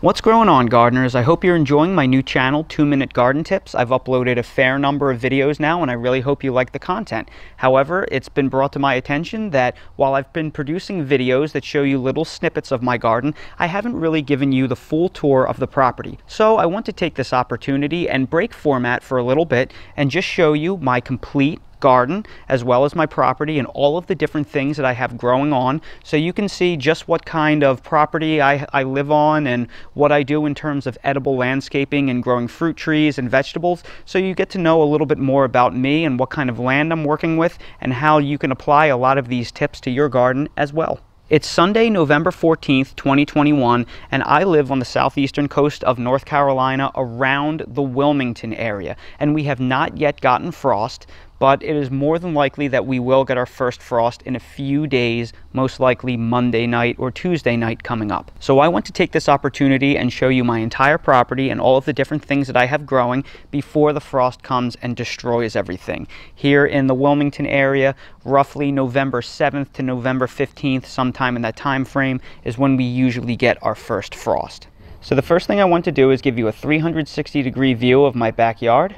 What's going on, gardeners? I hope you're enjoying my new channel, 2-Minute Garden Tips. I've uploaded a fair number of videos now, and I really hope you like the content. However, it's been brought to my attention that while I've been producing videos that show you little snippets of my garden, I haven't really given you the full tour of the property. So I want to take this opportunity and break format for a little bit and just show you my complete garden as well as my property and all of the different things that I have growing on, so you can see just what kind of property I live on and what I do in terms of edible landscaping and growing fruit trees and vegetables, so you get to know a little bit more about me and what kind of land I'm working with and how you can apply a lot of these tips to your garden as well. It's Sunday, November 14th, 2021, and I live on the southeastern coast of North Carolina around the Wilmington area, and we have not yet gotten frost, but it is more than likely that we will get our first frost in a few days, most likely Monday night or Tuesday night coming up. So I want to take this opportunity and show you my entire property and all of the different things that I have growing before the frost comes and destroys everything. Here in the Wilmington area, roughly November 7th to November 15th, sometime in that time frame, is when we usually get our first frost. So the first thing I want to do is give you a 360-degree view of my backyard.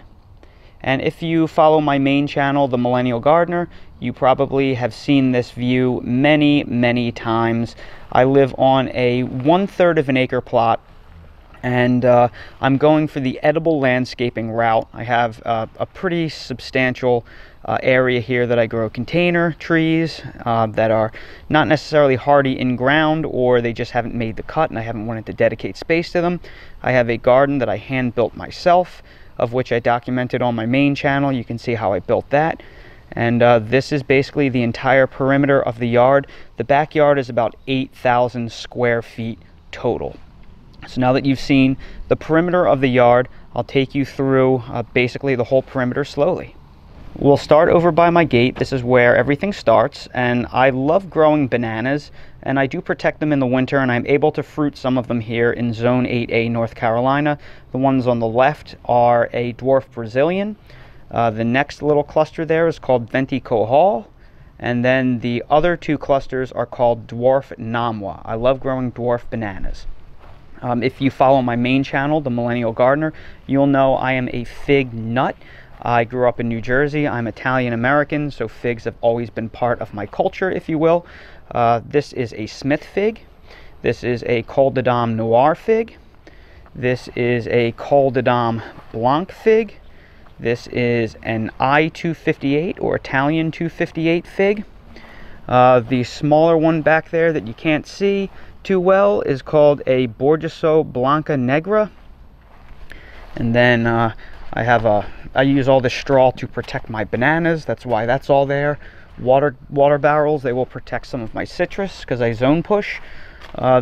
And if you follow my main channel, The Millennial Gardener, you probably have seen this view many times. I live on a 1/3 of an acre plot, and I'm going for the edible landscaping route. I have a pretty substantial area here that I grow container trees that are not necessarily hardy in ground, or they just haven't made the cut and I haven't wanted to dedicate space to them. I have a garden that I hand built myself, of which I documented on my main channel. You can see how I built that. And this is basically the entire perimeter of the yard. The backyard is about 8,000 square feet total. So now that you've seen the perimeter of the yard, I'll take you through basically the whole perimeter slowly. We'll start over by my gate. This is where everything starts, and I love growing bananas, and I do protect them in the winter, and I'm able to fruit some of them here in Zone 8A, North Carolina. The ones on the left are a dwarf Brazilian. The next little cluster there is called Venti Cohal, and then the other two clusters are called dwarf Namwa. I love growing dwarf bananas. If you follow my main channel, The Millennial Gardener, you'll know I am a fig nut. I grew up in New Jersey. I'm Italian American, so figs have always been part of my culture, if you will. This is a Smith fig. This is a Col de Dame Noir fig. This is a Col de Dame Blanc fig. This is an I-258 or Italian 258 fig. The smaller one back there that you can't see too well is called a Bordeaux Blanca Negra. And then I use all this straw to protect my bananas. That's why that's all there. Water barrels, they will protect some of my citrus because I zone push.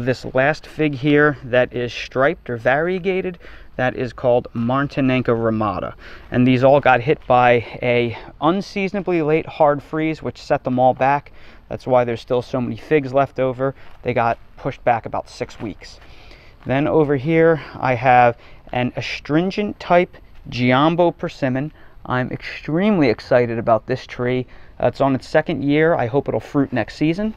This last fig here that is striped or variegated, that is called Martinenca Ramada. And these all got hit by a unseasonably late hard freeze, which set them all back. That's why there's still so many figs left over. They got pushed back about 6 weeks. Then over here I have an astringent type Giambo Persimmon. I'm extremely excited about this tree. It's on its 2nd year. I hope it'll fruit next season.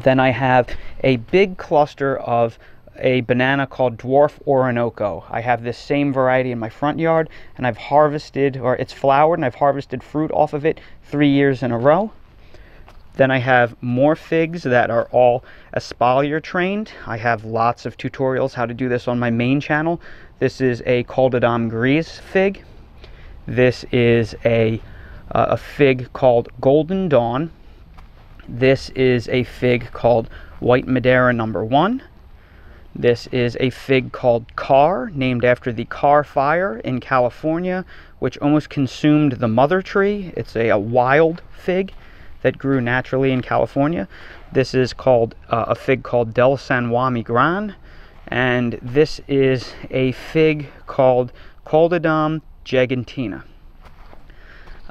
Then I have a big cluster of a banana called Dwarf Orinoco. I have this same variety in my front yard, and I've harvested, or it's flowered, and I've harvested fruit off of it 3 years in a row. Then I have more figs that are all espalier trained. I have lots of tutorials how to do this on my main channel. This is a Col de Dame Grise fig. This is a fig called Golden Dawn. This is a fig called White Madeira No. 1. This is a fig called Carr, named after the Carr fire in California, which almost consumed the mother tree. It's a wild fig that grew naturally in California. This is called a fig called Del San Juan Migran, and this is a fig called Col de Dame Gigantina.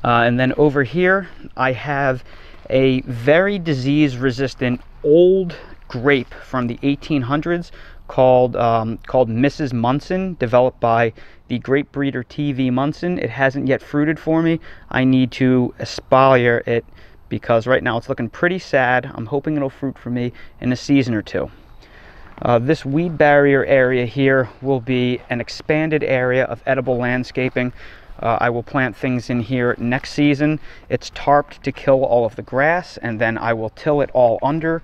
And then over here I have a very disease-resistant old grape from the 1800s called Mrs. Munson, developed by the grape breeder T.V. Munson. It hasn't yet fruited for me. I need to espalier it because right now it's looking pretty sad. I'm hoping it'll fruit for me in a season or two. This weed barrier area here will be an expanded area of edible landscaping. I will plant things in here next season. It's tarped to kill all of the grass, and then I will till it all under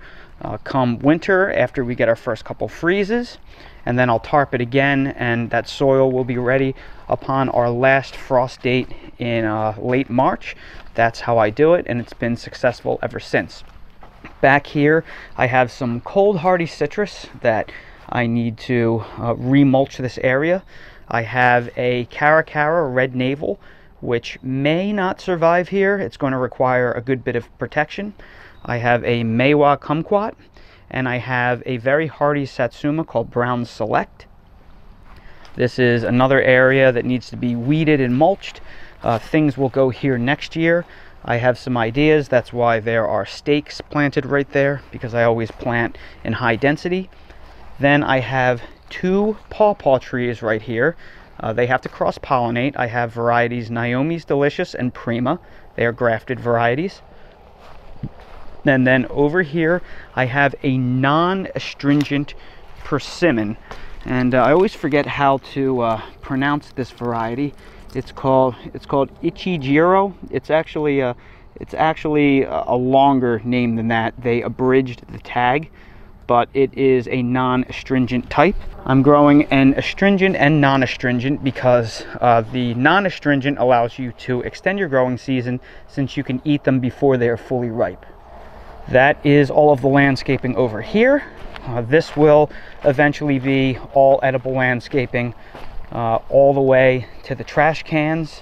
come winter after we get our first couple freezes. And then I'll tarp it again, and that soil will be ready upon our last frost date in late March. That's how I do it, and it's been successful ever since. Back here, I have some cold hardy citrus that I need to remulch this area. I have a Caracara red navel, which may not survive here. It's going to require a good bit of protection. I have a Meyer kumquat, and I have a very hardy Satsuma called Brown Select. This is another area that needs to be weeded and mulched. Things will go here next year. I have some ideas. That's why there are stakes planted right there, because I always plant in high density. Then I have 2 Pawpaw trees right here. They have to cross-pollinate. I have varieties Naomi's Delicious and Prima. They are grafted varieties. And then over here, I have a non-astringent Persimmon. And I always forget how to pronounce this variety. It's called Ichijiro. It's actually a longer name than that. They abridged the tag, but it is a non-astringent type. I'm growing an astringent and non-astringent because the non-astringent allows you to extend your growing season, since you can eat them before they are fully ripe. That is all of the landscaping over here. This will eventually be all edible landscaping all the way to the trash cans.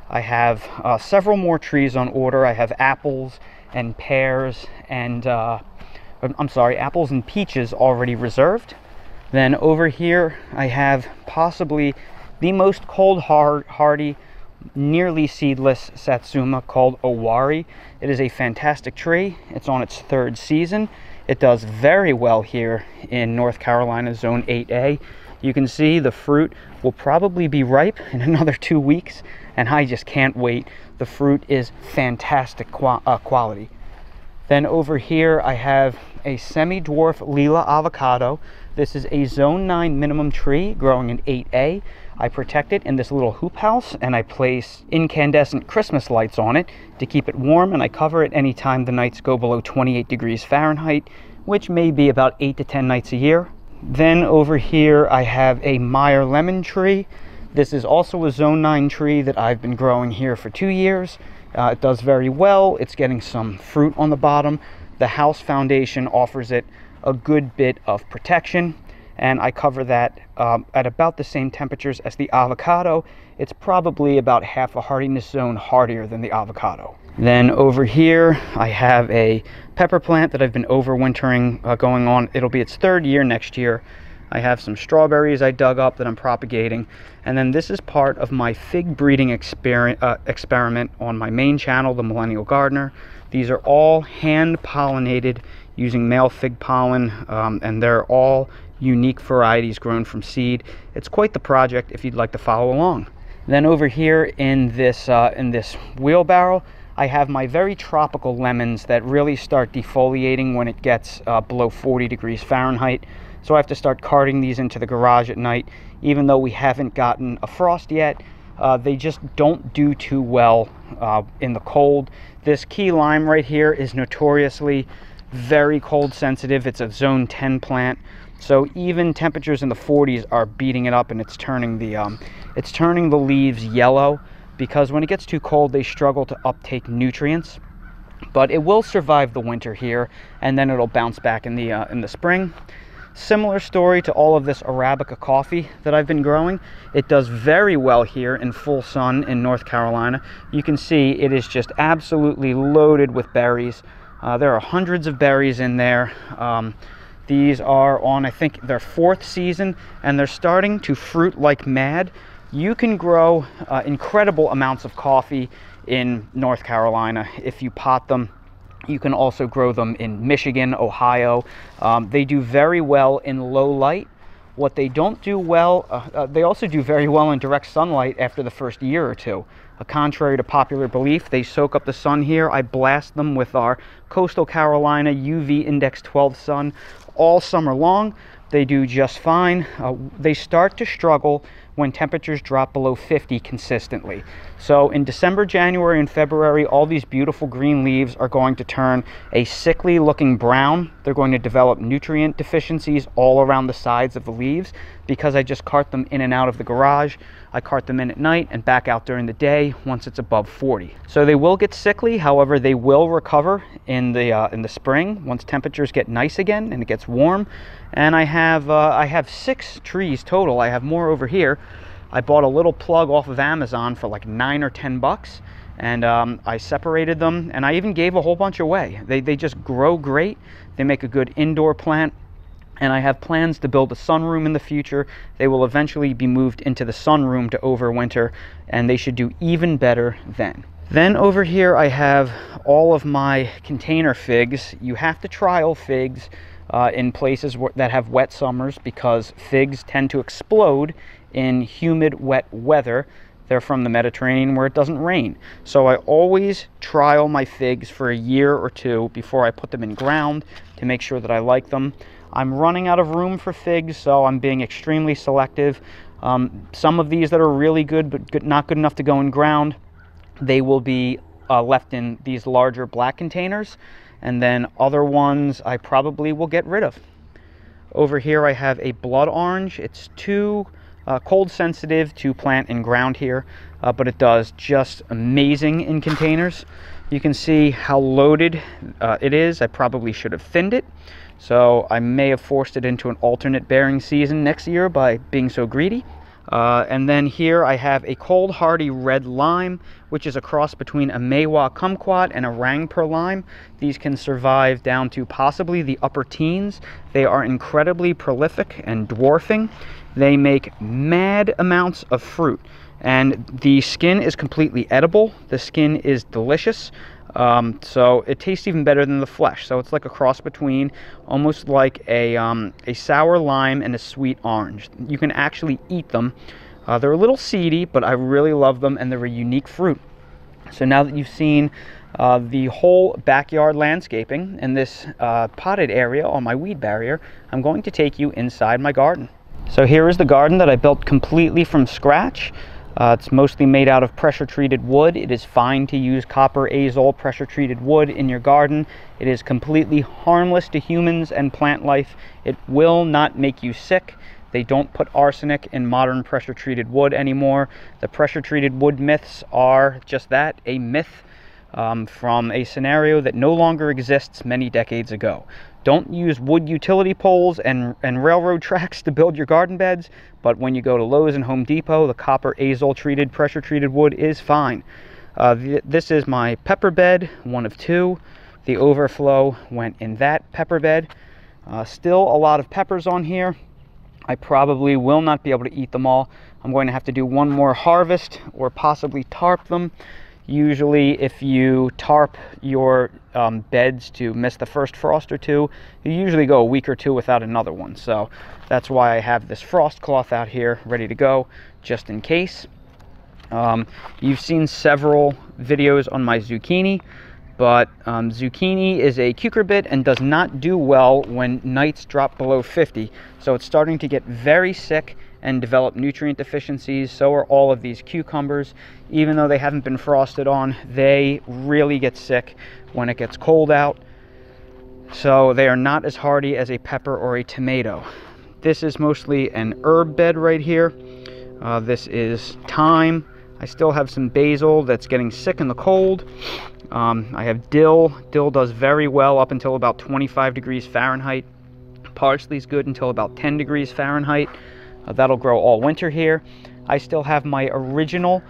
I have several more trees on order. I have apples and pears and apples and peaches already reserved. Then over here I have possibly the most cold hardy, nearly seedless Satsuma called Owari. It is a fantastic tree. It's on its 3rd season. It does very well here in North Carolina Zone 8A. You can see the fruit will probably be ripe in another 2 weeks, and I just can't wait. The fruit is fantastic quality. Then over here I have a semi-dwarf Lila avocado. This is a Zone 9 minimum tree growing in 8A. I protect it in this little hoop house, and I place incandescent Christmas lights on it to keep it warm, and I cover it anytime the nights go below 28 degrees Fahrenheit, which may be about 8 to 10 nights a year. Then over here I have a Meyer lemon tree. This is also a Zone 9 tree that I've been growing here for 2 years. It does very well. It's getting some fruit on the bottom. The house foundation offers it a good bit of protection, and I cover that at about the same temperatures as the avocado. It's probably about half a hardiness zone hardier than the avocado. Then over here I have a pepper plant that I've been overwintering going on. It'll be its 3rd year next year. I have some strawberries I dug up that I'm propagating, and then this is part of my fig breeding experiment on my main channel, The Millennial Gardener. These are all hand pollinated using male fig pollen, and they're all unique varieties grown from seed. It's quite the project if you'd like to follow along. Then over here in this wheelbarrow, I have my very tropical lemons that really start defoliating when it gets below 40 degrees Fahrenheit. So I have to start carting these into the garage at night. Even though we haven't gotten a frost yet, they just don't do too well in the cold. This key lime right here is notoriously very cold sensitive. It's a Zone 10 plant. So even temperatures in the 40s are beating it up, and it's turning the leaves yellow, because when it gets too cold they struggle to uptake nutrients. But it will survive the winter here, and then it'll bounce back in the spring. Similar story to all of this Arabica coffee that I've been growing. It does very well here in full sun in North Carolina. You can see it is just absolutely loaded with berries. There are hundreds of berries in there. These are on, I think, their 4th season, and they're starting to fruit like mad. You can grow incredible amounts of coffee in North Carolina if you pot them. You can also grow them in Michigan, Ohio. They do very well in low light. What they don't do well, they also do very well in direct sunlight after the first year or two. Contrary to popular belief, they soak up the sun here. I blast them with our Coastal Carolina UV Index 12 sun all summer long. they do just fine. They start to struggle when temperatures drop below 50 consistently. So in December, January, and February, all these beautiful green leaves are going to turn a sickly looking brown. They're going to develop nutrient deficiencies all around the sides of the leaves because I just cart them in and out of the garage. I cart them in at night and back out during the day once it's above 40. So they will get sickly, however, they will recover in the spring once temperatures get nice again and it gets warm. And I have 6 trees total. I have more over here. I bought a little plug off of Amazon for like $9 or $10, and I separated them, and I even gave a whole bunch away. They just grow great. They make a good indoor plant, and I have plans to build a sunroom in the future. They will eventually be moved into the sunroom to overwinter, and they should do even better then. Then over here I have all of my container figs. You have to trial figs in places that have wet summers because figs tend to explode in humid, wet weather. They're from the Mediterranean where it doesn't rain. So I always trial my figs for a year or two before I put them in ground to make sure that I like them. I'm running out of room for figs, so I'm being extremely selective. Some of these that are really good but not good enough to go in ground, they will be left in these larger black containers, and then other ones I probably will get rid of. Over here I have a blood orange. It's too cold sensitive to plant in ground here, but it does just amazing in containers. You can see how loaded it is. I probably should have thinned it, so I may have forced it into an alternate bearing season next year by being so greedy. And then here I have a cold hardy red lime, which is a cross between a Mewa kumquat and a Rangpur lime. These can survive down to possibly the upper teens. They are incredibly prolific and dwarfing. They make mad amounts of fruit, and the skin is completely edible. The skin is delicious. So it tastes even better than the flesh. So it's like a cross between almost like a sour lime and a sweet orange. You can actually eat them. They're a little seedy, but I really love them, and they're a unique fruit. So now that you've seen the whole backyard landscaping and this potted area on my weed barrier, I'm going to take you inside my garden. So here is the garden that I built completely from scratch. It's mostly made out of pressure-treated wood. It is fine to use copper azole pressure-treated wood in your garden. It is completely harmless to humans and plant life. It will not make you sick. They don't put arsenic in modern pressure-treated wood anymore. The pressure-treated wood myths are just that, a myth from a scenario that no longer exists many decades ago. Don't use wood utility poles and railroad tracks to build your garden beds, but when you go to Lowe's and Home Depot, the copper azole treated, pressure treated wood is fine. This is my pepper bed, one of 2. The overflow went in that pepper bed. Still a lot of peppers on here. I probably will not be able to eat them all. I'm going to have to do one more harvest or possibly tarp them. Usually if you tarp your beds to miss the first frost or two, you usually go a week or 2 without another one. So that's why I have this frost cloth out here ready to go just in case. You've seen several videos on my zucchini, but zucchini is a cucurbit and does not do well when nights drop below 50. So it's starting to get very sick and develop nutrient deficiencies. So are all of these cucumbers. Even though they haven't been frosted on, they really get sick when it gets cold out. So they are not as hardy as a pepper or a tomato. This is mostly an herb bed right here. This is thyme. I still have some basil that's getting sick in the cold. I have dill. Dill does very well up until about 25 degrees Fahrenheit. Parsley's good until about 10 degrees Fahrenheit. That'll grow all winter here. I still have my original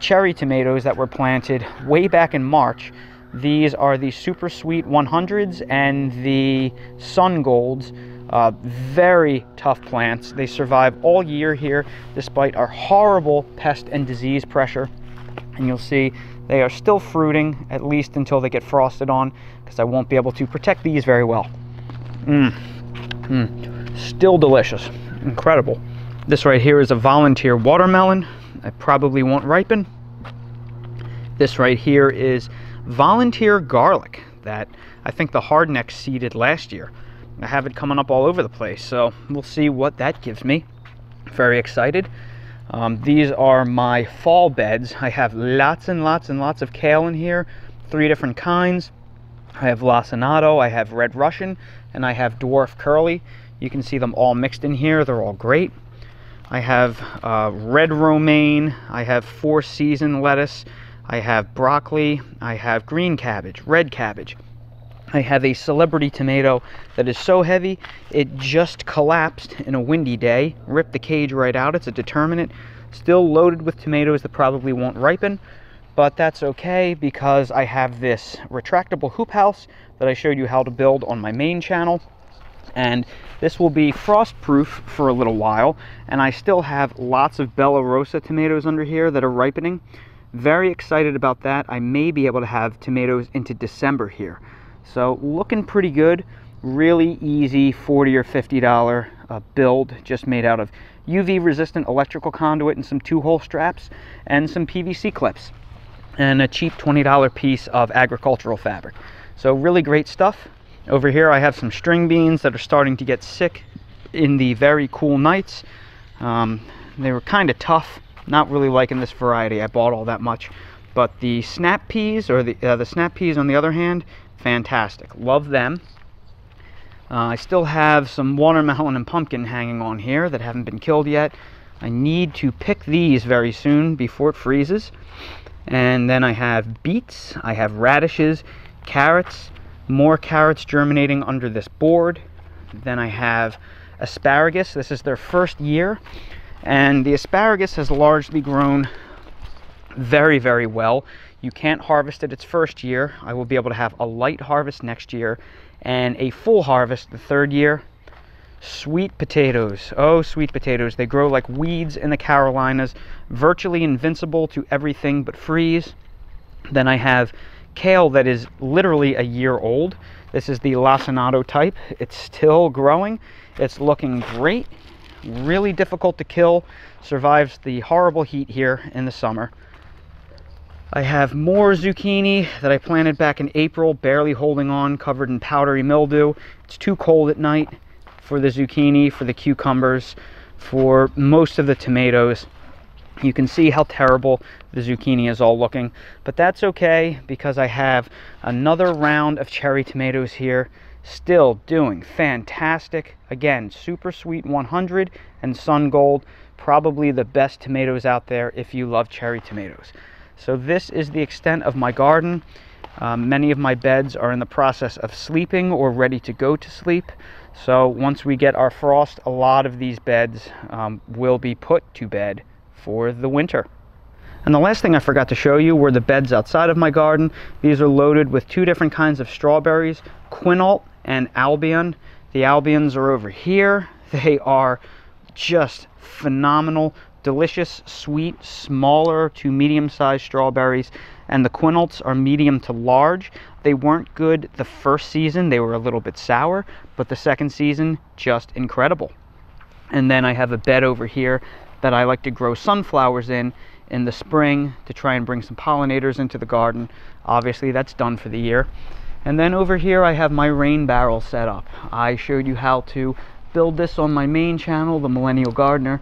cherry tomatoes that were planted way back in March. These are the Super Sweet 100s and the Sun Golds. Very tough plants. They survive all year here despite our horrible pest and disease pressure. And you'll see they are still fruiting, at least until they get frosted on, because I won't be able to protect these very well. Still delicious. Incredible. This right here is a volunteer watermelon. I probably won't ripen. This right here is volunteer garlic that I think the hardneck seeded last year. I have it coming up all over the place, so we'll see what that gives me. Very excited. These are my fall beds. I have lots and lots and lots of kale in here, 3 different kinds. I have lacinato, I have red Russian, and I have dwarf curly. You can see them all mixed in here. They're all great. I have red romaine, I have 4-season lettuce, I have broccoli, I have green cabbage, red cabbage. I have a celebrity tomato that is so heavy it just collapsed in a windy day, ripped the cage right out. It's a determinate, still loaded with tomatoes that probably won't ripen, but that's okay because I have this retractable hoop house that I showed you how to build on my main channel, and this will be frost proof for a little while, and I still have lots of Bella Rosa tomatoes under here that are ripening. Very excited about that. I may be able to have tomatoes into December here. So looking pretty good. Really easy $40 or $50 build, just made out of UV resistant electrical conduit and some 2-hole straps and some PVC clips and a cheap $20 piece of agricultural fabric. So really great stuff. Over here I have some string beans that are starting to get sick in the very cool nights. They were kind of tough. Not really liking this variety. I bought all that much. But the snap peas, or the snap peas on the other hand, fantastic. Love them. I still have some watermelon and pumpkin hanging on here that haven't been killed yet. I need to pick these very soon before it freezes. And then I have beets, I have radishes, carrots, more carrots germinating under this board. Then I have asparagus. This is their first year, and the asparagus has largely grown very, very well. You can't harvest it its first year. I will be able to have a light harvest next year and a full harvest the 3rd year. Sweet potatoes. Oh, sweet potatoes. They grow like weeds in the Carolinas, virtually invincible to everything but freeze. Then I have kale that is literally a year old. This is the lacinato type. It's still growing. It's looking great. Really difficult to kill. Survives the horrible heat here in the summer. I have more zucchini that I planted back in April, barely holding on, covered in powdery mildew. It's too cold at night for the zucchini, for the cucumbers, for most of the tomatoes. You can see how terrible the zucchini is all looking, but that's okay because I have another round of cherry tomatoes here, still doing fantastic. Again, Super Sweet 100 and Sun Gold, probably the best tomatoes out there if you love cherry tomatoes. So this is the extent of my garden. Many of my beds are in the process of sleeping or ready to go to sleep. So once we get our frost, a lot of these beds will be put to bed for the winter. And the last thing I forgot to show you were the beds outside of my garden. These are loaded with 2 different kinds of strawberries, Quinault and Albion. The Albions are over here. They are just phenomenal, delicious, sweet, smaller to medium-sized strawberries, and the Quinaults are medium to large. They weren't good the first season. They were a little bit sour, but the second season, just incredible. And then I have a bed over here that I like to grow sunflowers in the spring to try and bring some pollinators into the garden. Obviously that's done for the year. And then over here I have my rain barrel set up. I showed you how to build this on my main channel, The Millennial Gardener,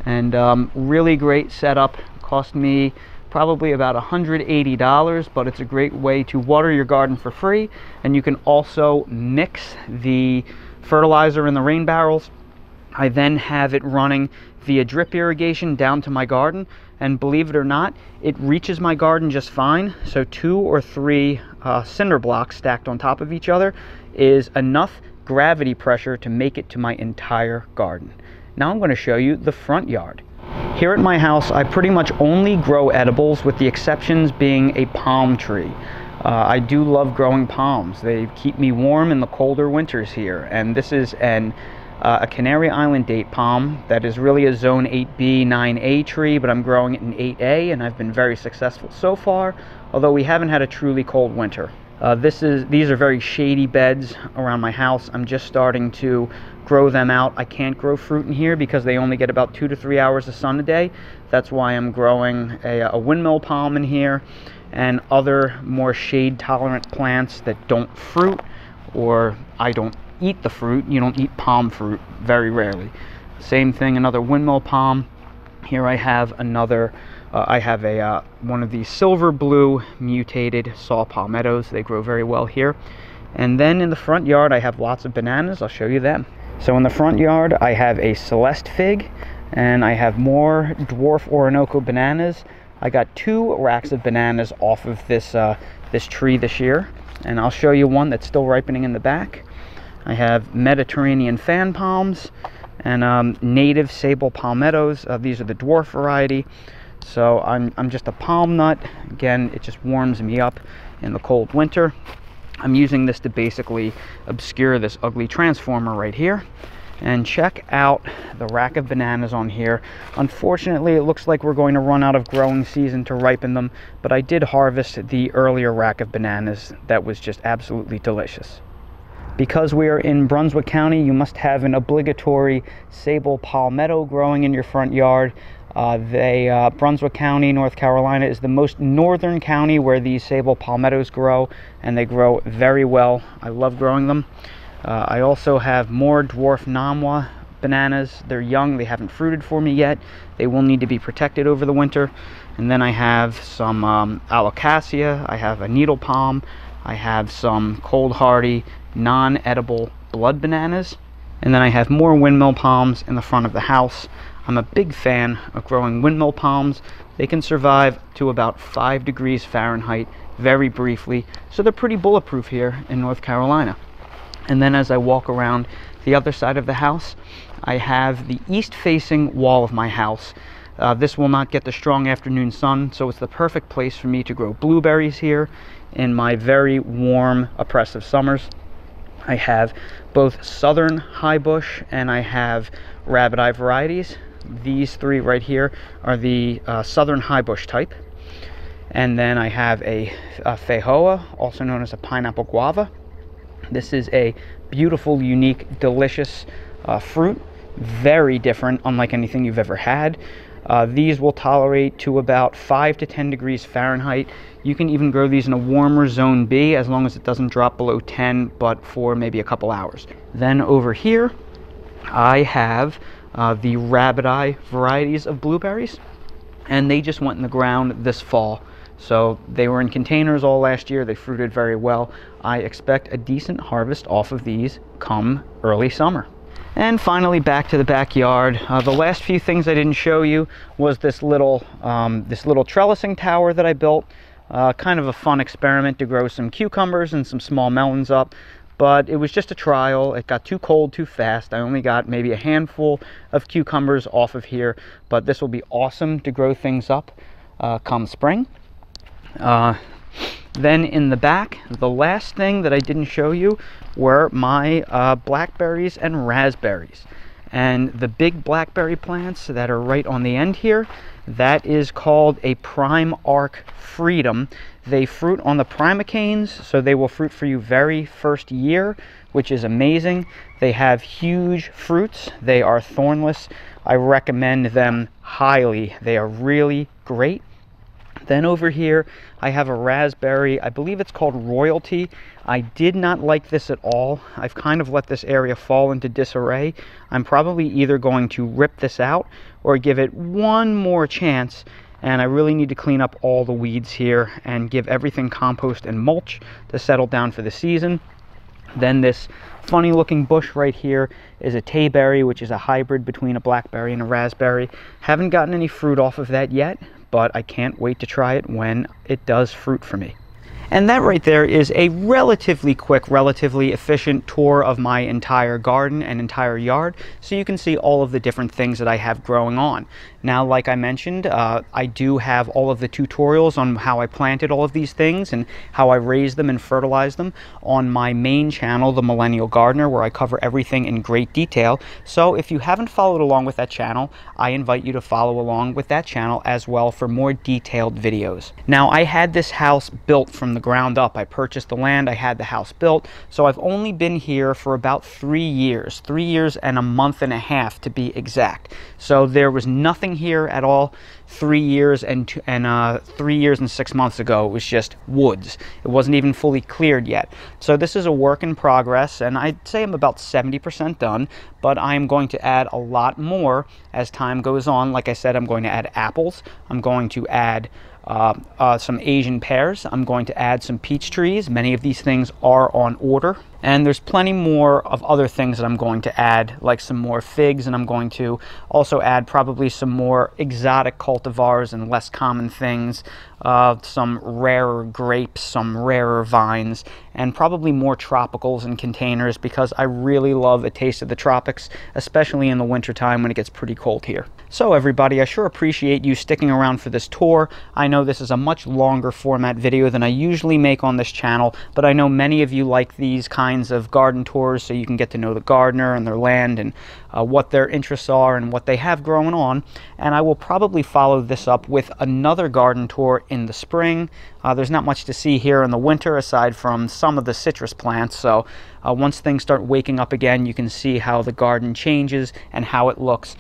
and really great setup. Cost me probably about $180, but it's a great way to water your garden for free, and you can also mix the fertilizer in the rain barrels. I then have it running via drip irrigation down to my garden, and believe it or not, it reaches my garden just fine. So 2 or 3 cinder blocks stacked on top of each other is enough gravity pressure to make it to my entire garden. Now I'm going to show you the front yard. Here at my house, I pretty much only grow edibles, with the exceptions being a palm tree. I do love growing palms. They keep me warm in the colder winters here, and this is a Canary Island date palm that is really a zone 8B, 9A tree, but I'm growing it in 8A, and I've been very successful so far, although we haven't had a truly cold winter. These are very shady beds around my house. I'm just starting to grow them out. I can't grow fruit in here because they only get about 2 to 3 hours of sun a day. That's why I'm growing a windmill palm in here and other more shade tolerant plants that don't fruit, or I don't eat the fruit. You don't eat palm fruit, very rarely. Same thing, another windmill palm. Here I have another, I have a one of these silver blue mutated saw palmettos. They grow very well here. And then in the front yard, I have lots of bananas. I'll show you them. So in the front yard, I have a Celeste fig, and I have more dwarf Orinoco bananas. I got 2 racks of bananas off of this this tree this year, and I'll show you one that's still ripening in the back. I have Mediterranean fan palms and native sable palmettos. These are the dwarf variety. So I'm just a palm nut. Again, it just warms me up in the cold winter. I'm using this to basically obscure this ugly transformer right here. And check out the rack of bananas on here. Unfortunately, it looks like we're going to run out of growing season to ripen them, but I did harvest the earlier rack of bananas that was just absolutely delicious. Because we are in Brunswick County, you must have an obligatory sable palmetto growing in your front yard. Brunswick County, North Carolina, is the most northern county where these sable palmettos grow, and they grow very well. I love growing them. I also have more dwarf Namwa bananas. They're young, they haven't fruited for me yet. They will need to be protected over the winter. And then I have some alocasia, I have a needle palm, I have some cold hardy, non-edible blood bananas. And then I have more windmill palms in the front of the house. I'm a big fan of growing windmill palms. They can survive to about 5 degrees Fahrenheit very briefly, so they're pretty bulletproof here in North Carolina. And then as I walk around the other side of the house, I have the east-facing wall of my house. This will not get the strong afternoon sun, so it's the perfect place for me to grow blueberries here in my very warm, oppressive summers. I have both southern high bush and I have rabbit eye varieties. These 3 right here are the southern high bush type. And then I have a Feijoa, also known as a pineapple guava. This is a beautiful, unique, delicious fruit. Very different, unlike anything you've ever had. These will tolerate to about 5 to 10 degrees Fahrenheit. You can even grow these in a warmer zone B as long as it doesn't drop below 10, but for maybe a couple hours. Then over here, I have the rabbit eye varieties of blueberries, and they just went in the ground this fall. So they were in containers all last year. They fruited very well. I expect a decent harvest off of these come early summer. And finally, back to the backyard. The last few things I didn't show you was this little trellising tower that I built. Kind of a fun experiment to grow some cucumbers and some small melons up. But it was just a trial. It got too cold too fast. I only got maybe a handful of cucumbers off of here. But this will be awesome to grow things up come spring. Then in the back, the last thing that I didn't show you were my blackberries and raspberries. And the big blackberry plants that are right on the end here, that is called a Prime Arc Freedom. They fruit on the primocanes, so they will fruit for you very first year, which is amazing. They have huge fruits. They are thornless. I recommend them highly. They are really great. Then over here, I have a raspberry. I believe it's called Royalty. I did not like this at all. I've kind of let this area fall into disarray. I'm probably either going to rip this out or give it one more chance. And I really need to clean up all the weeds here and give everything compost and mulch to settle down for the season. Then this funny looking bush right here is a Tayberry, which is a hybrid between a blackberry and a raspberry. Haven't gotten any fruit off of that yet, but I can't wait to try it when it does fruit for me. And that right there is a relatively quick, relatively efficient tour of my entire garden and entire yard, so you can see all of the different things that I have growing on. Now, like I mentioned, I do have all of the tutorials on how I planted all of these things and how I raised them and fertilized them on my main channel, The Millennial Gardener, where I cover everything in great detail. So if you haven't followed along with that channel, I invite you to follow along with that channel as well for more detailed videos. Now, I had this house built from the ground up. I purchased the land, I had the house built, so I've only been here for about 3 years, 3 years and a month and a half to be exact. So there was nothing here at all 3 years and 3 years and 6 months ago. It was just woods. It wasn't even fully cleared yet. So this is a work in progress, and I'd say I'm about 70% done, but I'm going to add a lot more as time goes on. Like I said, I'm going to add apples. I'm going to add some Asian pears. I'm going to add some peach trees. Many of these things are on order. And there's plenty more of other things that I'm going to add, like some more figs, and I'm going to also add probably some more exotic cultivars and less common things, some rarer grapes, some rarer vines, and probably more tropicals in containers, because I really love a taste of the tropics, especially in the wintertime when it gets pretty cold here. So everybody, I sure appreciate you sticking around for this tour. I know this is a much longer format video than I usually make on this channel, but I know many of you like these kinds of garden tours so you can get to know the gardener and their land and what their interests are and what they have growing on. And I will probably follow this up with another garden tour in the spring. There's not much to see here in the winter aside from some of the citrus plants, so once things start waking up again, you can see how the garden changes and how it looks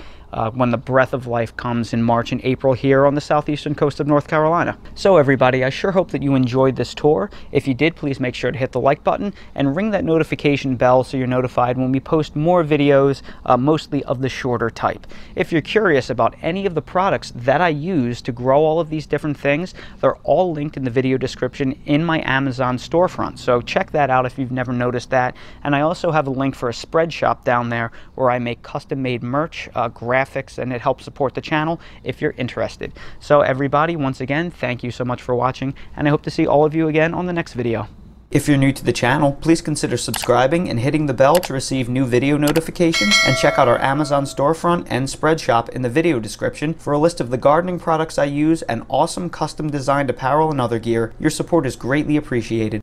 when the breath of life comes in March and April here on the southeastern coast of North Carolina. So everybody, I sure hope that you enjoyed this tour. If you did, please make sure to hit the like button and ring that notification bell so you're notified when we post more videos, mostly of the shorter type. If you're curious about any of the products that I use to grow all of these different things, they're all linked in the video description in my Amazon storefront. So check that out if you've never noticed that. And I also have a link for a spread shop down there where I make custom-made merch, graphics, and it helps support the channel if you're interested. So everybody, once again, thank you so much for watching, and I hope to see all of you again on the next video. If you're new to the channel, please consider subscribing and hitting the bell to receive new video notifications, and check out our Amazon storefront and spread shop in the video description for a list of the gardening products I use and awesome custom designed apparel and other gear. Your support is greatly appreciated.